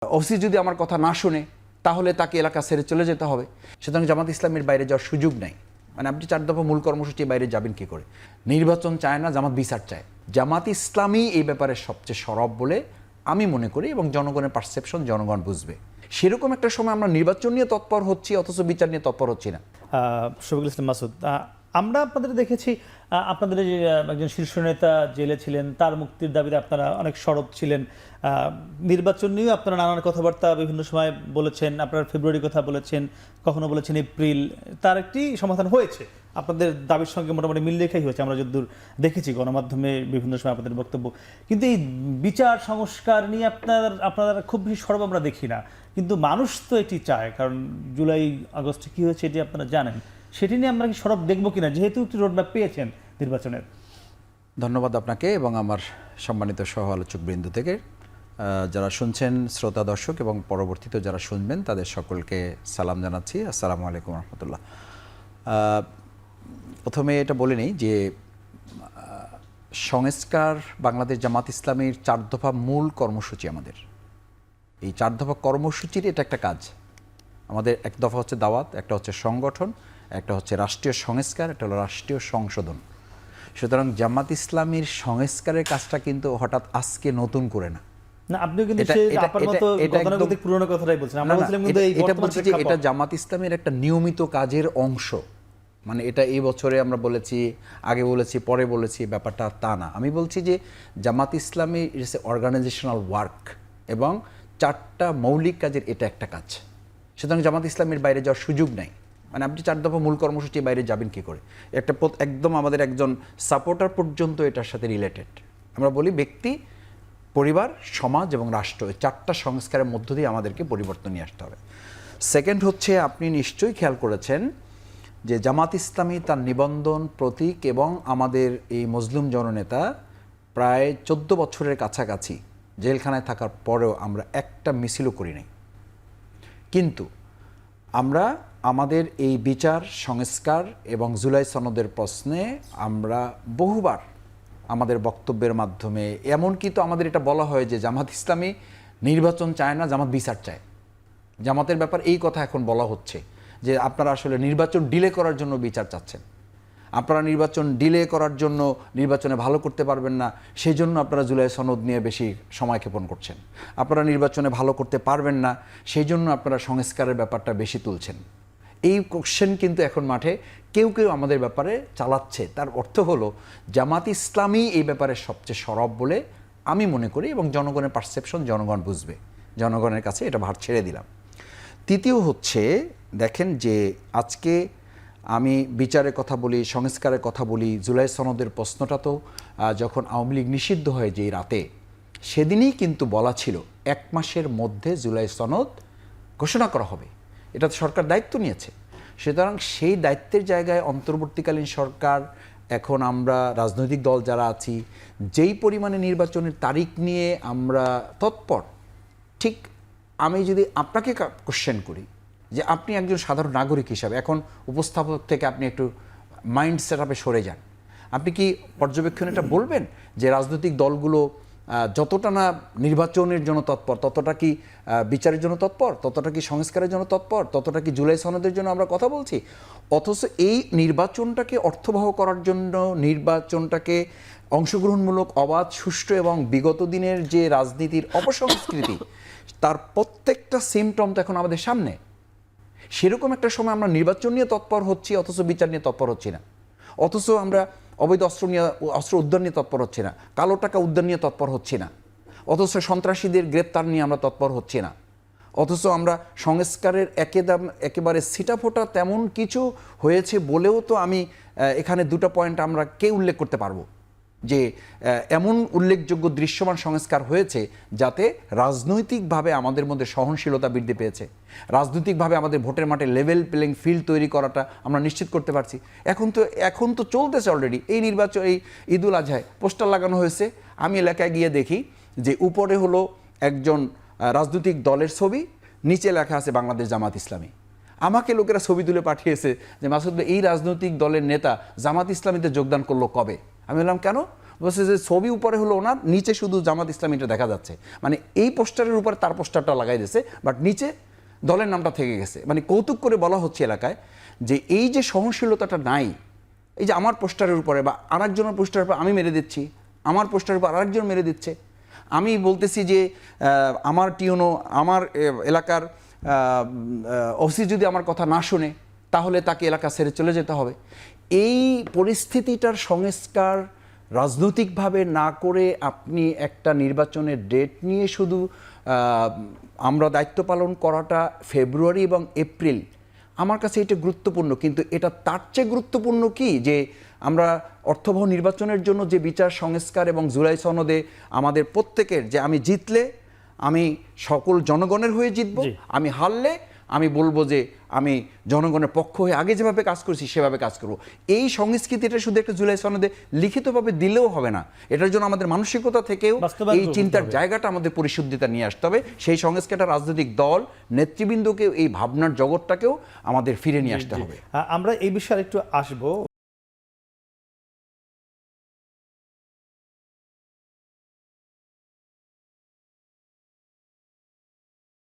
OC যদি আমার কথা না শুনে তাহলে তাকে এলাকা ছেড়ে চলে যেতে হবে। সুতরাং জামাত ইসলামের বাইরে যাওয়ার সুযোগ নাই। মানে আপনি 4 দফা মূল কর্মসূচির বাইরে যাবেন কি করে? নির্বাচন চায় না, জামাত বিচার চায়। জামাত ইসলামী এই ব্যাপারে সবচেয়ে সরব বলে আমি মনে করি, এবং জনগণের পারসেপশন জনগণ বুঝবে। সেরকম একটা সময় আমরা নির্বাচন নিয়ে তৎপর হচ্ছি, অথচ বিচার নিয়ে তৎপর হচ্ছি না। শফিকুল ইসলাম মাসুদ, আমরা আপনাদের দেখেছি আপনাদের যে একজন শীর্ষ নেতা জেলে ছিলেন, তার মুক্তির দাবিতে আপনারা অনেক সরব ছিলেন। নির্বাচন নিয়েও আপনারা নানান কথাবার্তা বিভিন্ন সময় বলেছেন। আপনারা ফেব্রুয়ারি কথা বলেছেন, কখনো বলেছেন এপ্রিল। তার একটি সমাধান হয়েছে, আপনাদের দাবির সঙ্গে মোটামুটি মিল রেখেই হয়েছে। আমরা যতদূর দেখেছি গণমাধ্যমে বিভিন্ন সময় আপনাদের বক্তব্য। কিন্তু এই বিচার সংস্কার নিয়ে আপনারা খুব বেশি সরব আমরা দেখি না। কিন্তু মানুষ তো এটি চায়, কারণ জুলাই আগস্টে কী হয়েছে এটি আপনারা জানেন। সেটি নিয়ে আমরা কি সরব দেখবো কিনা, যেহেতু একটি রোডম্যাপ পেয়েছেন নির্বাচনের? ধন্যবাদ আপনাকে এবং আমার সম্মানিত সহ আলোচক বৃন্দ থেকে যারা শুনছেন, শ্রোতা দর্শক এবং পরবর্তীতে যারা শুনবেন তাদের সকলকে সালাম জানাচ্ছি। আসসালামু আলাইকুম রহমতুল্লাহ। প্রথমে এটা বলে নেই যে সংস্কার বাংলাদেশ জামাত ইসলামীর 4 দফা মূল কর্মসূচি। আমাদের এই 4 দফা কর্মসূচির এটা একটা কাজ। আমাদের 1 দফা হচ্ছে দাওয়াত, একটা হচ্ছে সংগঠন, একটা হচ্ছে রাষ্ট্রীয় সংস্কার, একটা হলো রাষ্ট্রীয় সংশোধন। সুতরাং জামাত ইসলামীর সংস্কারের কাজটা কিন্তু হঠাৎ আজকে নতুন করে না। এটা জামাত ইসলামের একটা নিয়মিত কাজের অংশ। মানে এটা এই বছরে আমরা বলেছি, আগে বলেছি, পরে বলেছি, ব্যাপারটা তা না। আমি বলছি যে Jamaat Islami it's a organisational work, এবং 4টা মৌলিক কাজের এটা একটা কাজ। সুতরাং জামাত ইসলামের বাইরে যাওয়ার সুযোগ নাই। মানে আপনি 4 দফা মূল কর্মসূচির বাইরে যাবেন কি করে? একটা একদম আমাদের একজন সাপোর্টার পর্যন্ত এটার সাথে রিলেটেড। আমরা বলি ব্যক্তি, পরিবার, সমাজ এবং রাষ্ট্র, এই 4টা সংস্কারের মধ্য দিয়ে আমাদেরকে পরিবর্তন নিয়ে আসতে হবে। সেকেন্ড হচ্ছে, আপনি নিশ্চয়ই খেয়াল করেছেন যে জামাত ইসলামী তার নিবন্ধন, প্রতীক এবং আমাদের এই মজলুম জননেতা প্রায় 14 বছরের কাছাকাছি জেলখানায় থাকার পরেও আমরা একটা মিছিলও করি নাই। কিন্তু আমরা আমাদের এই বিচার সংস্কার এবং জুলাই সনদের প্রশ্নে আমরা বহুবার আমাদের বক্তব্যের মাধ্যমে, এমনকি তো আমাদের এটা বলা হয় যে জামাত ইসলামী নির্বাচন চায় না, জামাত বিচার চায়। জামাতের ব্যাপার এই কথা এখন বলা হচ্ছে যে আপনারা আসলে নির্বাচন ডিলে করার জন্য বিচার চাচ্ছেন। আপনারা নির্বাচন ডিলে করার জন্য নির্বাচনে ভালো করতে পারবেন না, সেই জন্য আপনারা জুলাই সনদ নিয়ে বেশি সময় ক্ষেপণ করছেন। আপনারা নির্বাচনে ভালো করতে পারবেন না, সেই জন্য আপনারা সংস্কারের ব্যাপারটা বেশি তুলছেন। এই কোশ্চেন কিন্তু এখন মাঠে কেউ কেউ আমাদের ব্যাপারে চালাচ্ছে। তার অর্থ হলো জামাত ইসলামী এই ব্যাপারে সবচেয়ে সরব বলে আমি মনে করি, এবং জনগণের পারসেপশন জনগণ বুঝবে। জনগণের কাছে এটা ভার ছেড়ে দিলাম। তৃতীয় হচ্ছে, দেখেন যে আজকে আমি বিচারের কথা বলি, সংস্কারের কথা বলি, জুলাই সনদের প্রশ্নটা তো যখন আওয়ামী লীগ নিষিদ্ধ হয় যে রাতে, সেদিনই কিন্তু বলা ছিল 1 মাসের মধ্যে জুলাই সনদ ঘোষণা করা হবে। এটা তো সরকার দায়িত্ব নিয়েছে। সুতরাং সেই দায়িত্বের জায়গায় অন্তর্বর্তীকালীন সরকার, এখন আমরা রাজনৈতিক দল যারা আছি, যেই পরিমাণে নির্বাচনের তারিখ নিয়ে আমরা তৎপর, ঠিক আমি যদি আপনাকে কোশ্চেন করি যে আপনি একজন সাধারণ নাগরিক হিসাবে, এখন উপস্থাপক থেকে আপনি একটু মাইন্ড সেট আপে সরে যান, আপনি কি পর্যবেক্ষণ এটা বলবেন যে রাজনৈতিক দলগুলো যতটা না নির্বাচনের জন্য তৎপর, ততটা কি বিচারের জন্য তৎপর, ততটা কি সংস্কারের জন্য তৎপর, ততটা কি জুলাই সনদের জন্য আমরা কথা বলছি? অথচ এই নির্বাচনটাকে অর্থবহ করার জন্য, নির্বাচনটাকে অংশগ্রহণমূলক, অবাধ, সুষ্ঠু এবং বিগত দিনের যে রাজনীতির অপসংস্কৃতি, তার প্রত্যেকটা সিমটম তো এখন আমাদের সামনে। সেরকম একটা সময় আমরা নির্বাচন নিয়ে তৎপর হচ্ছি, অথচ বিচার নিয়ে তৎপর হচ্ছি না। অথচ আমরা অবৈধ অস্ত্র উদ্ধার নিয়ে তৎপর হচ্ছি না, কালো টাকা উদ্ধার নিয়ে তৎপর হচ্ছি না, অথচ সন্ত্রাসীদের গ্রেপ্তার নিয়ে আমরা তৎপর হচ্ছি না, অথচ আমরা সংস্কারের একেবারে ছিটাফোটা তেমন কিছু হয়েছে বলেও তো আমি এখানে 2টা পয়েন্ট আমরা কে উল্লেখ করতে পারবো যে এমন উল্লেখযোগ্য দৃশ্যমান সংস্কার হয়েছে যাতে রাজনৈতিকভাবে আমাদের মধ্যে সহনশীলতা বৃদ্ধি পেয়েছে, রাজনৈতিকভাবে আমাদের ভোটের মাঠে লেভেল প্লেইং ফিল্ড তৈরি করাটা আমরা নিশ্চিত করতে পারছি। এখন তো চলতেছে অলরেডি। এই নির্বাচন, এই ঈদুল আজহায় পোস্টার লাগানো হয়েছে। আমি এলাকায় গিয়ে দেখি যে উপরে হলো একজন রাজনৈতিক দলের ছবি, নিচে লেখা আছে বাংলাদেশ জামাত ইসলামী। আমাকে লোকেরা ছবি তুলে পাঠিয়েছে যে মাসুদ ভাই, এই রাজনৈতিক দলের নেতা জামাত ইসলামীতে যোগদান করলো কবে? আমি বললাম কেন? বলছে যে ছবি উপরে হলো ওনার, নিচে শুধু জামাত ইসলামীটা দেখা যাচ্ছে, মানে এই পোস্টারের উপরে তার পোস্টারটা লাগাই দিয়েছে, বাট নিচে দলের নামটা থেকে গেছে। মানে কৌতুক করে বলা হচ্ছে এলাকায় যে এই যে সহনশীলতাটা নাই, এই যে আমার পোস্টারের উপরে বা আরেকজনের পোস্টারের উপর আমি মেরে দিচ্ছি, আমার পোস্টারের উপর আরেকজন মেরে দিচ্ছে, আমি বলতেছি যে আমার টিউনো, আমার এলাকার ওসি যদি আমার কথা না শুনে তাহলে তাকে এলাকা ছেড়ে চলে যেতে হবে। এই পরিস্থিতিটার সংস্কার রাজনৈতিকভাবে না করে আপনি একটা নির্বাচনের ডেট নিয়ে শুধু আমরা দায়িত্ব পালন করাটা ফেব্রুয়ারি এবং এপ্রিল, আমার কাছে এটা গুরুত্বপূর্ণ। কিন্তু এটা তার চেয়ে গুরুত্বপূর্ণ কি যে আমরা অর্থবহ নির্বাচনের জন্য যে বিচার সংস্কার এবং জুলাই সনদে আমাদের প্রত্যেকের যে আমি জিতলে আমি সকল জনগণের হয়ে জিতবো, আমি হারলে আমি বলবো যে আমি জনগণের পক্ষ হয়ে আগে যেভাবে কাজ করছি সেভাবে কাজ করব। এই সংস্কৃতিটা শুধু একটা জুলাই সনদে লিখিতভাবে দিলেও হবে না, এটার জন্য আমাদের মানসিকতা থেকেও এই চিন্তার জায়গাটা আমাদের পরিশুদ্ধিতা নিয়ে আসতে হবে। সেই সংস্কারটা রাজনৈতিক দল নেতৃবৃন্দকে এই ভাবনার জগৎটাকেও আমাদের ফিরে নিয়ে আসতে হবে। আমরা এই বিষয়ে একটু আসবো।